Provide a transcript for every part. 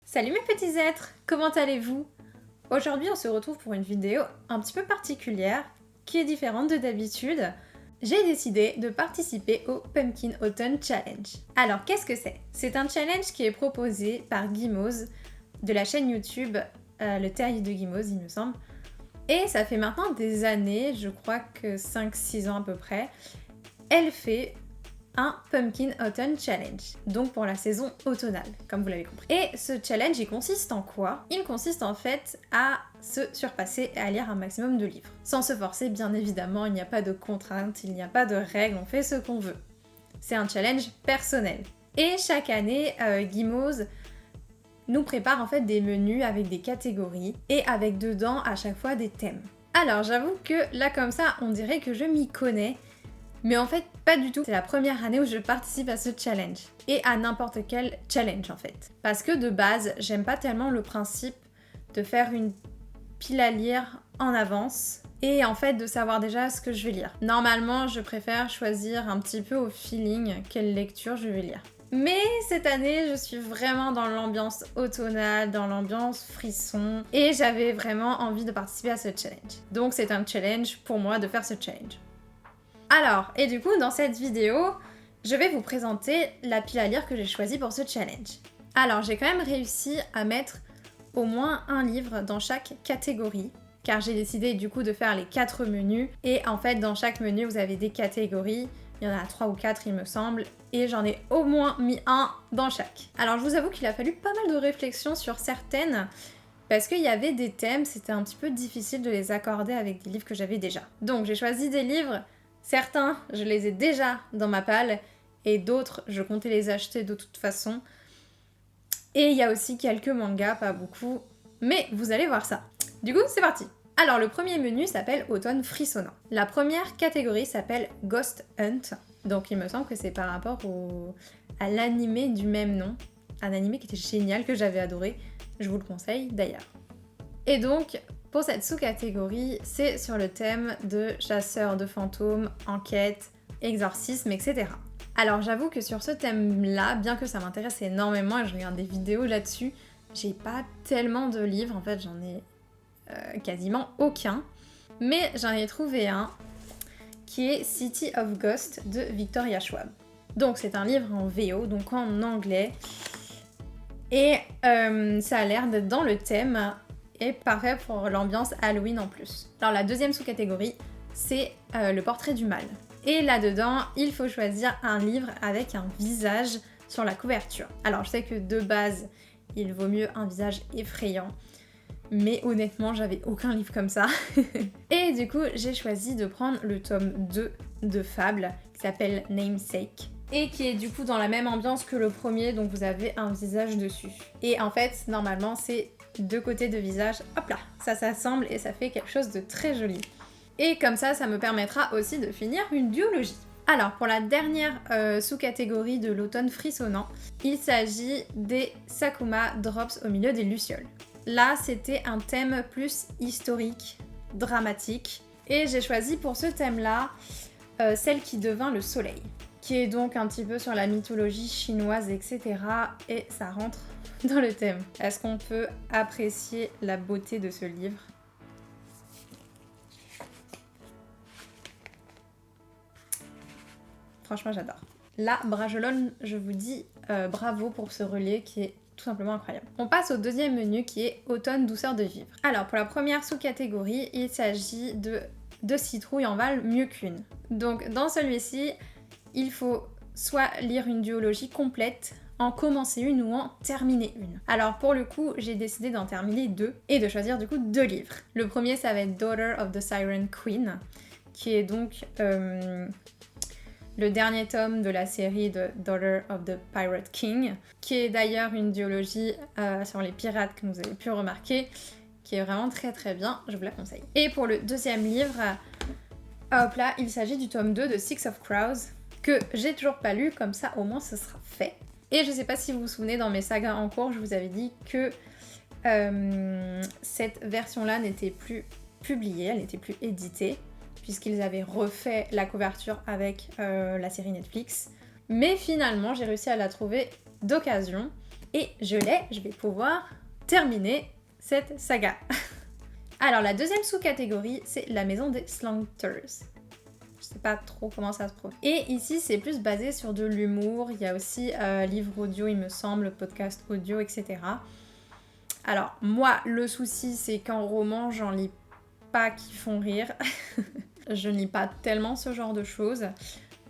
Salut mes petits êtres, comment allez-vous? Aujourd'hui on se retrouve pour une vidéo un petit peu particulière, qui est différente de d'habitude. J'ai décidé de participer au Pumpkin Autumn Challenge. Alors qu'est-ce que c'est? C'est un challenge qui est proposé par Guimauze, de la chaîne YouTube Le Terrier de Guimauze il me semble. Et ça fait maintenant des années, je crois que 5-6 ans à peu près, elle fait un Pumpkin Autumn Challenge, donc pour la saison automnale, comme vous l'avez compris. Et ce challenge, il consiste en quoi? Il consiste en fait à se surpasser et à lire un maximum de livres. Sans se forcer, bien évidemment, il n'y a pas de contraintes, il n'y a pas de règles, on fait ce qu'on veut. C'est un challenge personnel. Et chaque année, Guimauze nous prépare en fait des menus avec des catégories et avec dedans à chaque fois des thèmes. Alors j'avoue que là comme ça, on dirait que je m'y connais, mais en fait, pas du tout. C'est la première année où je participe à ce challenge. Et à n'importe quel challenge en fait. Parce que de base, j'aime pas tellement le principe de faire une pile à lire en avance et en fait de savoir déjà ce que je vais lire. Normalement, je préfère choisir un petit peu au feeling quelle lecture je vais lire. Mais cette année, je suis vraiment dans l'ambiance automnale, dans l'ambiance frisson, et j'avais vraiment envie de participer à ce challenge. Donc c'est un challenge pour moi de faire ce challenge. Alors, et du coup, dans cette vidéo, je vais vous présenter la pile à lire que j'ai choisie pour ce challenge. Alors, j'ai quand même réussi à mettre au moins un livre dans chaque catégorie, car j'ai décidé du coup de faire les 4 menus, et en fait, dans chaque menu, vous avez des catégories, il y en a 3 ou 4 il me semble, et j'en ai au moins mis un dans chaque. Alors, je vous avoue qu'il a fallu pas mal de réflexion sur certaines, parce qu'il y avait des thèmes, c'était un petit peu difficile de les accorder avec des livres que j'avais déjà. Donc, j'ai choisi des livres. Certains, je les ai déjà dans ma palle, et d'autres, je comptais les acheter de toute façon. Et il y a aussi quelques mangas, pas beaucoup, mais vous allez voir ça. Du coup, c'est parti. Alors, le premier menu s'appelle Automne frissonnant. La première catégorie s'appelle Ghost Hunt, donc il me semble que c'est par rapport à l'animé du même nom. Un animé qui était génial, que j'avais adoré, je vous le conseille d'ailleurs. Et donc, pour cette sous-catégorie, c'est sur le thème de chasseurs de fantômes, enquête, exorcisme, etc. Alors j'avoue que sur ce thème-là, bien que ça m'intéresse énormément et je regarde des vidéos là-dessus, j'ai pas tellement de livres, en fait j'en ai quasiment aucun. Mais j'en ai trouvé un qui est City of Ghosts de Victoria Schwab. Donc c'est un livre en VO, donc en anglais. Et ça a l'air d'être dans le thème et parfait pour l'ambiance Halloween en plus. Alors la deuxième sous-catégorie, c'est le portrait du mal. Et là-dedans, il faut choisir un livre avec un visage sur la couverture. Alors je sais que de base, il vaut mieux un visage effrayant, mais honnêtement, j'avais aucun livre comme ça. Et du coup, j'ai choisi de prendre le tome 2 de Fable, qui s'appelle Namesake, et qui est du coup dans la même ambiance que le premier, donc vous avez un visage dessus. Et en fait, normalement, c'est 2 côtés de visage, hop là, ça s'assemble et ça fait quelque chose de très joli. Et comme ça, ça me permettra aussi de finir une duologie. Alors, pour la dernière sous-catégorie de l'automne frissonnant, il s'agit des Sakuma Drops au milieu des lucioles. Là, c'était un thème plus historique, dramatique, et j'ai choisi pour ce thème-là celle qui devint le soleil, qui est donc un petit peu sur la mythologie chinoise, etc. Et ça rentre dans le thème. Est-ce qu'on peut apprécier la beauté de ce livre ? Franchement, j'adore. Là, Brajolone, je vous dis bravo pour ce relais qui est tout simplement incroyable. On passe au deuxième menu qui est Automne douceur de vivre. Alors, pour la première sous-catégorie, il s'agit de deux citrouilles en valent mieux qu'une. Donc, dans celui-ci, il faut soit lire une duologie complète, en commencer une ou en terminer une. Alors pour le coup, j'ai décidé d'en terminer 2 et de choisir du coup 2 livres. Le premier, ça va être Daughter of the Siren Queen, qui est donc le dernier tome de la série de Daughter of the Pirate King, qui est d'ailleurs une duologie sur les pirates que vous avez pu remarquer, qui est vraiment très très bien, je vous la conseille. Et pour le deuxième livre, hop là, il s'agit du tome 2 de Six of Crows, que j'ai toujours pas lu, comme ça au moins ce sera fait. Et je sais pas si vous vous souvenez, dans mes sagas en cours, je vous avais dit que cette version-là n'était plus publiée, elle n'était plus éditée, puisqu'ils avaient refait la couverture avec la série Netflix. Mais finalement, j'ai réussi à la trouver d'occasion. et je vais pouvoir terminer cette saga. Alors la deuxième sous-catégorie, c'est la maison des Slanters. Je sais pas trop comment ça se prononce. Et ici, c'est plus basé sur de l'humour. Il y a aussi livre audio, il me semble, podcast audio, etc. Alors, moi, le souci, c'est qu'en roman, j'en lis pas qui font rire. Je ne lis pas tellement ce genre de choses.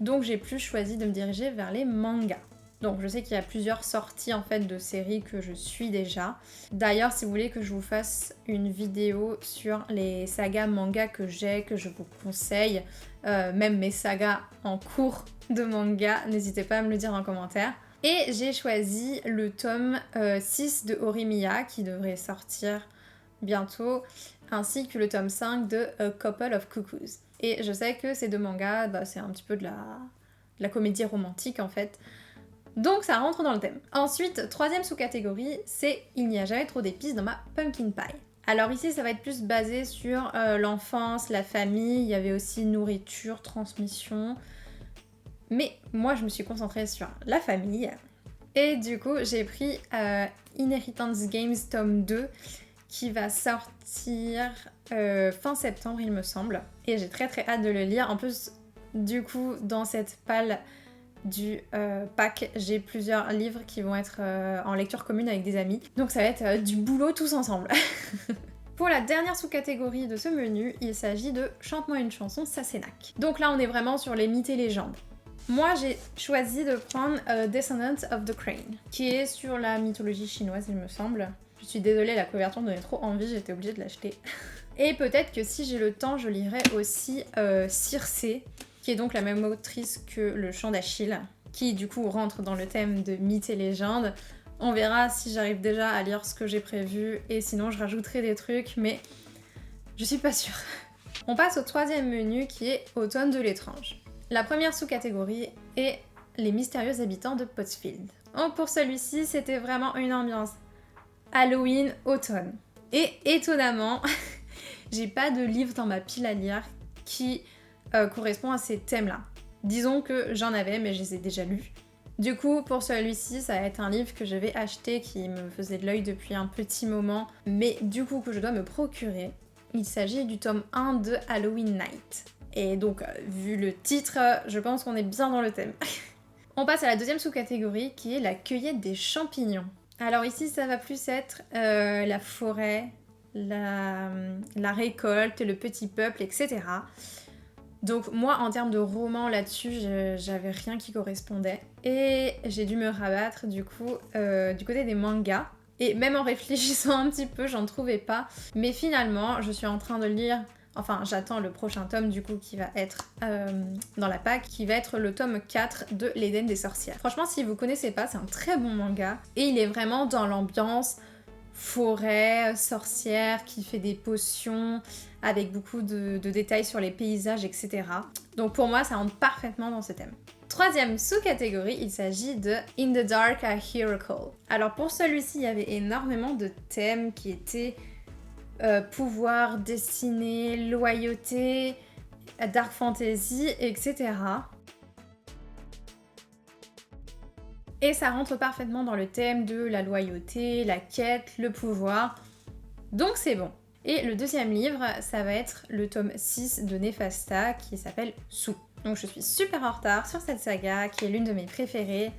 Donc, j'ai plus choisi de me diriger vers les mangas. Donc, je sais qu'il y a plusieurs sorties, en fait, de séries que je suis déjà. D'ailleurs, si vous voulez que je vous fasse une vidéo sur les sagas mangas que j'ai, que je vous conseille, même mes sagas en cours de manga, n'hésitez pas à me le dire en commentaire. Et j'ai choisi le tome 6 de Horimiya qui devrait sortir bientôt, ainsi que le tome 5 de A Couple of Cuckoos. Et je sais que ces deux mangas, c'est un petit peu de la comédie romantique en fait. Donc ça rentre dans le thème. Ensuite, troisième sous-catégorie, c'est Il n'y a jamais trop d'épices dans ma pumpkin pie. Alors ici, ça va être plus basé sur l'enfance, la famille, il y avait aussi nourriture, transmission. Mais moi, je me suis concentrée sur la famille. Et du coup, j'ai pris Inheritance Games tome 2 qui va sortir fin septembre, il me semble. Et j'ai très très hâte de le lire. En plus, du coup, dans cette palle du pack, j'ai plusieurs livres qui vont être en lecture commune avec des amis. Donc ça va être du boulot tous ensemble. Pour la dernière sous-catégorie de ce menu, il s'agit de Chante-moi une chanson Sassenach. Donc là, on est vraiment sur les mythes et légendes. Moi, j'ai choisi de prendre Descendants of the Crane, qui est sur la mythologie chinoise, il me semble. Je suis désolée, la couverture me donnait trop envie, j'étais obligée de l'acheter. Et peut-être que si j'ai le temps, je lirai aussi Circé, qui est donc la même autrice que Le Chant d'Achille, qui du coup rentre dans le thème de mythes et légendes. On verra si j'arrive déjà à lire ce que j'ai prévu, et sinon je rajouterai des trucs, mais je suis pas sûre. On passe au troisième menu qui est Automne de l'étrange. La première sous-catégorie est les mystérieux habitants de Pottsfield. Donc pour celui-ci, c'était vraiment une ambiance Halloween, automne. Et étonnamment, j'ai pas de livre dans ma pile à lire qui correspond à ces thèmes-là. Disons que j'en avais, mais je les ai déjà lus. Du coup, pour celui-ci, ça va être un livre que je vais acheter qui me faisait de l'œil depuis un petit moment, mais du coup que je dois me procurer. Il s'agit du tome 1 de Halloween Night. Et donc, vu le titre, je pense qu'on est bien dans le thème. On passe à la deuxième sous-catégorie qui est la cueillette des champignons. Alors ici, ça va plus être la forêt, la récolte, le petit peuple, etc. Donc moi, en termes de roman là-dessus, j'avais rien qui correspondait. Et j'ai dû me rabattre du coup du côté des mangas. Et même en réfléchissant un petit peu, j'en trouvais pas. Mais finalement, je suis en train de lire... Enfin, j'attends le prochain tome du coup qui va être dans la pack, qui va être le tome 4 de l'Éden des sorcières. Franchement, si vous connaissez pas, c'est un très bon manga. Et il est vraiment dans l'ambiance forêt, sorcière, qui fait des potions, avec beaucoup de détails sur les paysages, etc. Donc pour moi, ça rentre parfaitement dans ce thème. Troisième sous-catégorie, il s'agit de In the Dark I Hear a Call. Alors pour celui-ci, il y avait énormément de thèmes qui étaient pouvoir, destinée, loyauté, dark fantasy, etc. Et ça rentre parfaitement dans le thème de la loyauté, la quête, le pouvoir. Donc c'est bon. Et le deuxième livre, ça va être le tome 6 de Nefasta qui s'appelle Sous. Donc je suis super en retard sur cette saga qui est l'une de mes préférées.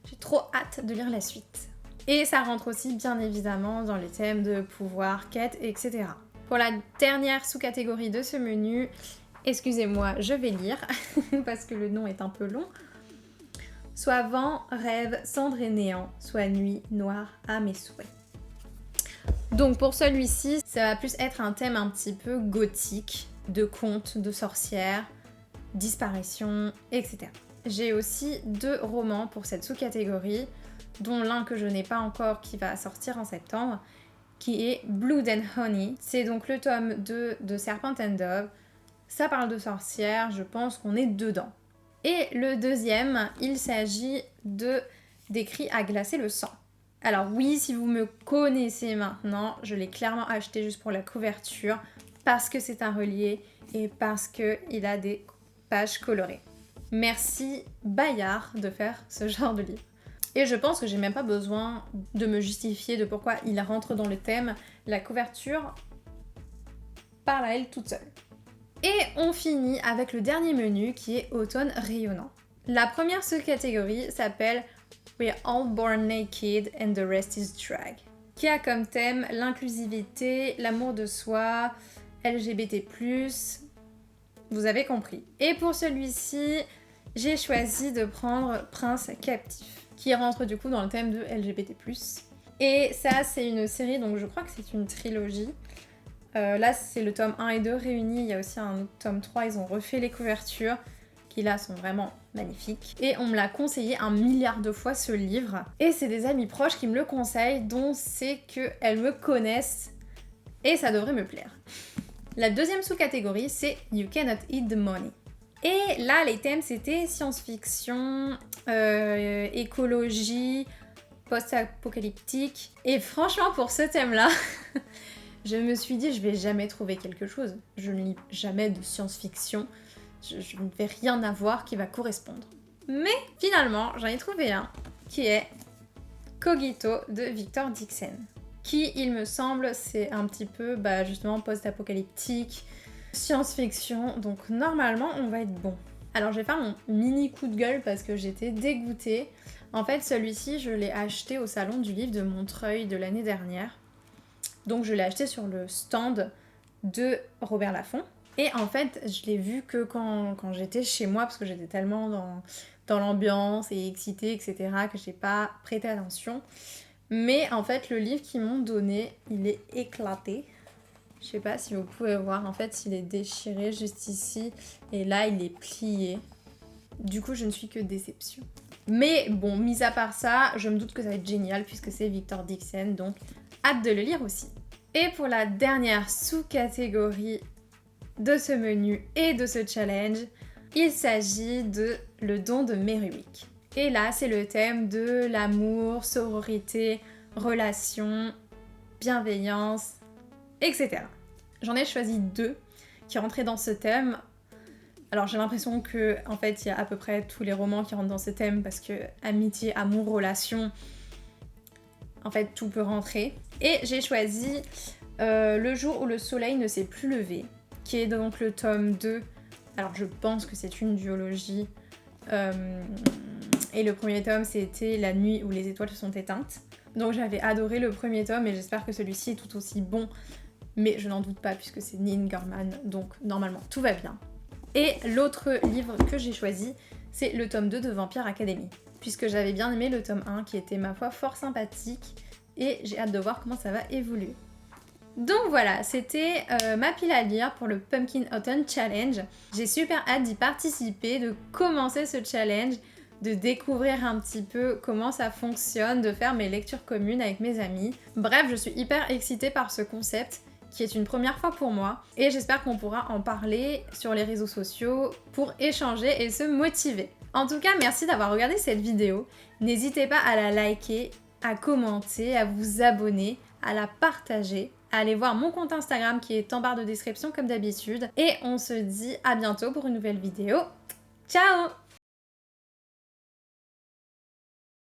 J'ai trop hâte de lire la suite. Et ça rentre aussi bien évidemment dans les thèmes de pouvoir, quête, etc. Pour la dernière sous-catégorie de ce menu, excusez-moi, je vais lire parce que le nom est un peu long. Soit vent, rêve, cendre et néant, soit nuit, noire à mes souhaits. Donc pour celui-ci, ça va plus être un thème un petit peu gothique, de contes, de sorcières, disparitions, etc. J'ai aussi 2 romans pour cette sous-catégorie, dont l'un que je n'ai pas encore qui va sortir en septembre, qui est Blood and Honey. C'est donc le tome 2 de Serpent and Dove. Ça parle de sorcières, je pense qu'on est dedans. Et le deuxième, il s'agit des cris à glacer le sang. Alors oui, si vous me connaissez maintenant, je l'ai clairement acheté juste pour la couverture, parce que c'est un relié et parce qu'il a des pages colorées. Merci Bayard de faire ce genre de livre. Et je pense que j'ai même pas besoin de me justifier de pourquoi il rentre dans le thème. La couverture parle à elle toute seule. Et on finit avec le dernier menu qui est automne rayonnant. La première sous-catégorie s'appelle We're all born naked and the rest is drag, qui a comme thème l'inclusivité, l'amour de soi, LGBT+, vous avez compris. Et pour celui-ci, j'ai choisi de prendre Prince Captif, qui rentre du coup dans le thème de LGBT+. Et ça, c'est une série, donc je crois que c'est une trilogie. Là, c'est le tome 1 et 2 réunis, il y a aussi un tome 3, ils ont refait les couvertures, qui là sont vraiment magnifiques. Et on me l'a conseillé 1 milliard de fois ce livre. Et c'est des amis proches qui me le conseillent, dont c'est qu'elles me connaissent, et ça devrait me plaire. La deuxième sous-catégorie, c'est You Cannot Eat the Money. Et là, les thèmes, c'était science-fiction, écologie, post-apocalyptique. Et franchement, pour ce thème-là, je me suis dit, je vais jamais trouver quelque chose. Je ne lis jamais de science-fiction. Je ne vais rien avoir qui va correspondre. Mais finalement, j'en ai trouvé un, qui est Cogito de Victor Dixon. Qui, il me semble, c'est un petit peu justement post-apocalyptique, science-fiction, donc normalement on va être bon. Alors je vais faire mon mini coup de gueule parce que j'étais dégoûtée. En fait celui-ci je l'ai acheté au salon du livre de Montreuil de l'année dernière. Donc je l'ai acheté sur le stand de Robert Laffont. Et en fait je l'ai vu que quand j'étais chez moi parce que j'étais tellement dans l'ambiance et excitée etc. que j'ai pas prêté attention. Mais en fait, le livre qu'ils m'ont donné, il est éclaté. Je sais pas si vous pouvez voir, en fait, il est déchiré juste ici. Et là, il est plié. Du coup, je ne suis que déception. Mais bon, mis à part ça, je me doute que ça va être génial puisque c'est Victor Dixon. Donc, hâte de le lire aussi. Et pour la dernière sous-catégorie de ce menu et de ce challenge, il s'agit de Le don de Merriweek. Et là, c'est le thème de l'amour, sororité, relations, bienveillance, etc. J'en ai choisi 2 qui rentraient dans ce thème. Alors j'ai l'impression que en fait, il y a à peu près tous les romans qui rentrent dans ce thème parce que amitié, amour, relation, en fait, tout peut rentrer. Et j'ai choisi Le jour où le soleil ne s'est plus levé, qui est donc le tome 2. Alors je pense que c'est une duologie. Et le premier tome, c'était La nuit où les étoiles se sont éteintes. Donc j'avais adoré le premier tome et j'espère que celui-ci est tout aussi bon. Mais je n'en doute pas puisque c'est Neil Gaiman, donc normalement tout va bien. Et l'autre livre que j'ai choisi, c'est le tome 2 de Vampire Academy. Puisque j'avais bien aimé le tome 1 qui était ma foi fort sympathique. Et j'ai hâte de voir comment ça va évoluer. Donc voilà, c'était ma pile à lire pour le Pumpkin Autumn Challenge. J'ai super hâte d'y participer, de commencer ce challenge, de découvrir un petit peu comment ça fonctionne, de faire mes lectures communes avec mes amis. Bref, je suis hyper excitée par ce concept qui est une première fois pour moi et j'espère qu'on pourra en parler sur les réseaux sociaux pour échanger et se motiver. En tout cas, merci d'avoir regardé cette vidéo. N'hésitez pas à la liker, à commenter, à vous abonner, à la partager. Allez voir mon compte Instagram qui est en barre de description comme d'habitude. Et on se dit à bientôt pour une nouvelle vidéo. Ciao!